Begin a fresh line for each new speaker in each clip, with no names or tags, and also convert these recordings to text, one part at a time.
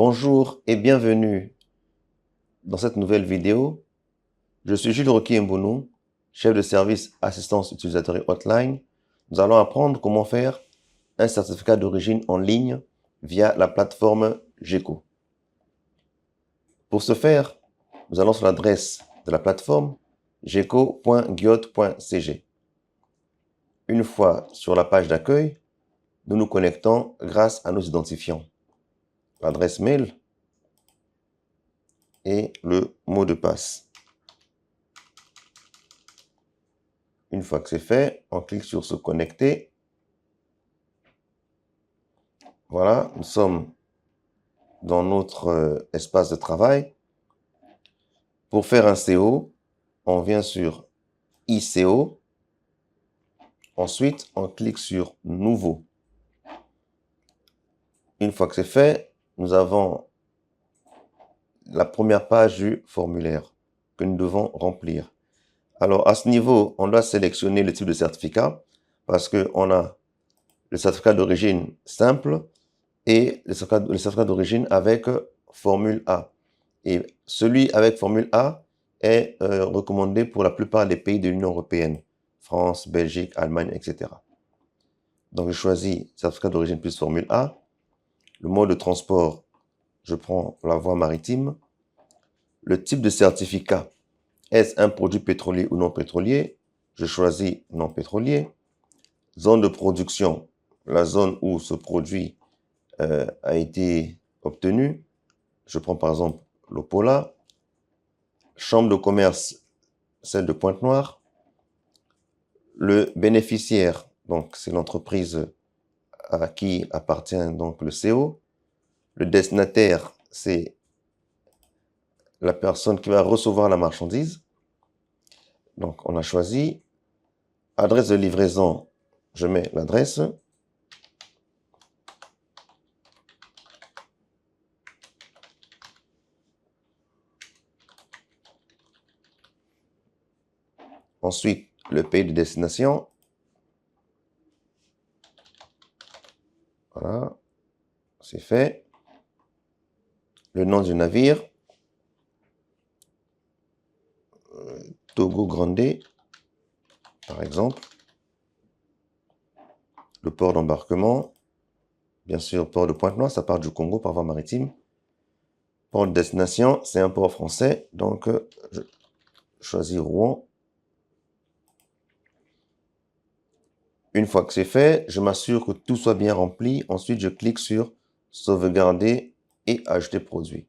Bonjour et bienvenue dans cette nouvelle vidéo. Je suis Jules Rocky Mbounou, chef de service assistance utilisateur et hotline. Nous allons apprendre comment faire un certificat d'origine en ligne via la plateforme GECO. Pour ce faire, nous allons sur l'adresse de la plateforme geco.giot.cg. Une fois sur la page d'accueil, nous nous connectons grâce à nos identifiants, l'adresse mail et le mot de passe. Une fois que c'est fait, on clique sur se connecter. Voilà, nous sommes dans notre espace de travail. Pour faire un CO, on vient sur ICO. Ensuite, on clique sur Nouveau. Une fois que c'est fait, nous avons la première page du formulaire que nous devons remplir. Alors, à ce niveau, on doit sélectionner le type de certificat parce qu'on a le certificat d'origine simple et le certificat d'origine avec formule A. Et celui avec formule A est recommandé pour la plupart des pays de l'Union européenne, France, Belgique, Allemagne, etc. Donc, je choisis certificat d'origine plus formule A. Le mode de transport, je prends la voie maritime. Le type de certificat, est-ce un produit pétrolier ou non pétrolier? Je choisis non pétrolier. Zone de production, la zone où ce produit a été obtenu. Je prends par exemple l'Opola. Chambre de commerce, celle de Pointe-Noire. Le bénéficiaire, donc c'est l'entreprise à qui appartient donc le CO. Le destinataire, c'est la personne qui va recevoir la marchandise. Donc on a choisi. Adresse de livraison, je mets l'adresse. Ensuite, le pays de destination. Voilà, c'est fait. Le nom du navire. Togo Grande, par exemple. Le port d'embarquement. Bien sûr, port de Pointe-Noire, ça part du Congo par voie maritime. Port de destination, c'est un port français, donc je choisis Rouen. Une fois que c'est fait, je m'assure que tout soit bien rempli. Ensuite, je clique sur sauvegarder et ajouter produit.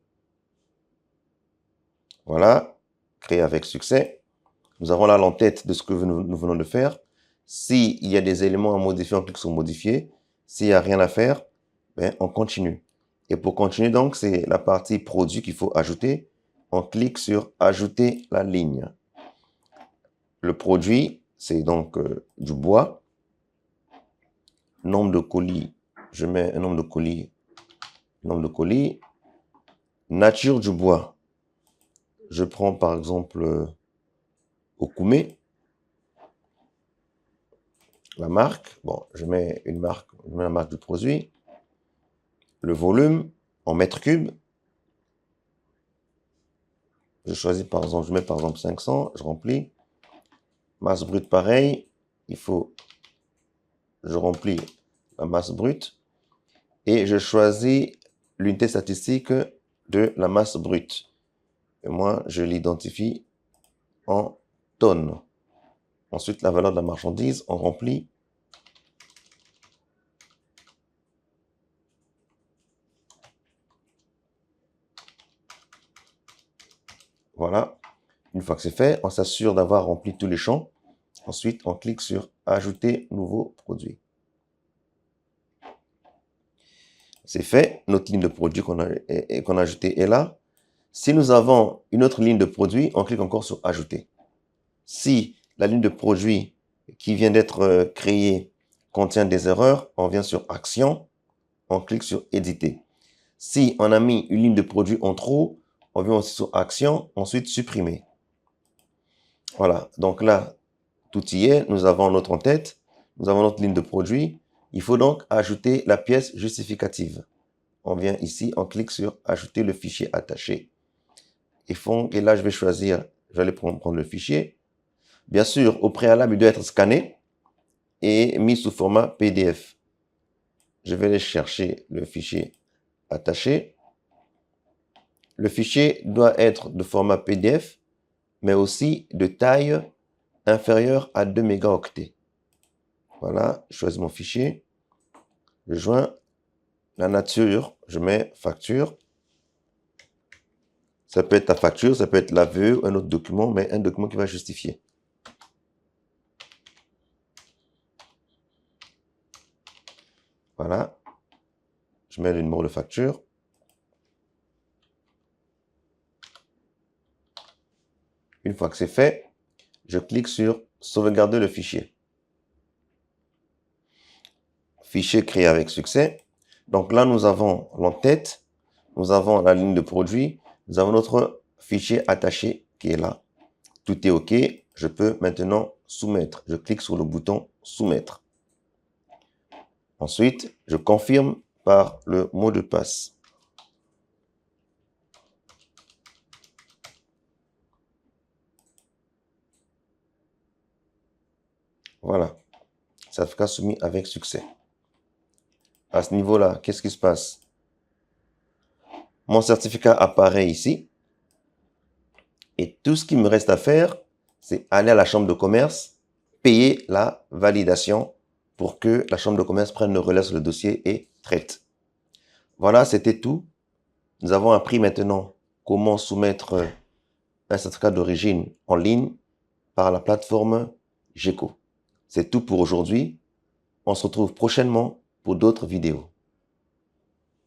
Voilà, créé avec succès. Nous avons là l'entête de ce que nous venons de faire. S'il y a des éléments à modifier, on clique sur modifier. S'il n'y a rien à faire, on continue. Et pour continuer, donc, c'est la partie produit qu'il faut ajouter. On clique sur ajouter la ligne. Le produit, c'est donc du bois. Nombre de colis, je mets un nombre de colis. Nature du bois, je prends par exemple Okume. La marque, bon, je mets la marque du produit. Le volume en mètres cubes. Je choisis par exemple, je mets par exemple 500, je remplis. Masse brute pareil, je remplis la masse brute et je choisis l'unité statistique de la masse brute. Et moi, je l'identifie en tonnes. Ensuite, la valeur de la marchandise, on remplit. Voilà. Une fois que c'est fait, on s'assure d'avoir rempli tous les champs. Ensuite, on clique sur ajouter nouveau produit. C'est fait. Notre ligne de produit qu'on a ajoutée est là. Si nous avons une autre ligne de produit, on clique encore sur ajouter. Si la ligne de produit qui vient d'être créée contient des erreurs, on vient sur action, on clique sur éditer. Si on a mis une ligne de produit en trop, on vient aussi sur action, ensuite supprimer. Voilà, donc là, tout y est, nous avons notre en-tête, nous avons notre ligne de produit. Il faut donc ajouter la pièce justificative. on vient ici, on clique sur ajouter le fichier attaché. Et là, je vais choisir, je vais aller prendre le fichier. Bien sûr, au préalable, il doit être scanné et mis sous format PDF. Je vais aller chercher le fichier attaché. Le fichier doit être de format PDF, mais aussi de taille inférieure à 2 mégaoctets. Voilà, je choisis mon fichier. Je joins la nature, je mets facture. Ça peut être ta facture, ça peut être l'AVE ou un autre document, mais un document qui va justifier. Voilà. Je mets le numéro de facture. Une fois que c'est fait, je clique sur sauvegarder le fichier. Fichier créé avec succès. Donc là, nous avons l'entête, nous avons la ligne de produit, nous avons notre fichier attaché qui est là. Tout est OK. Je peux maintenant soumettre. Je clique sur le bouton soumettre. Ensuite, je confirme par le mot de passe. Voilà. Certificat soumis avec succès. À ce niveau-là, qu'est-ce qui se passe? Mon certificat apparaît ici. Et tout ce qui me reste à faire, c'est aller à la chambre de commerce, payer la validation pour que la chambre de commerce prenne le relais sur le dossier et traite. Voilà, c'était tout. Nous avons appris maintenant comment soumettre un certificat d'origine en ligne par la plateforme GECO. C'est tout pour aujourd'hui. On se retrouve prochainement pour d'autres vidéos.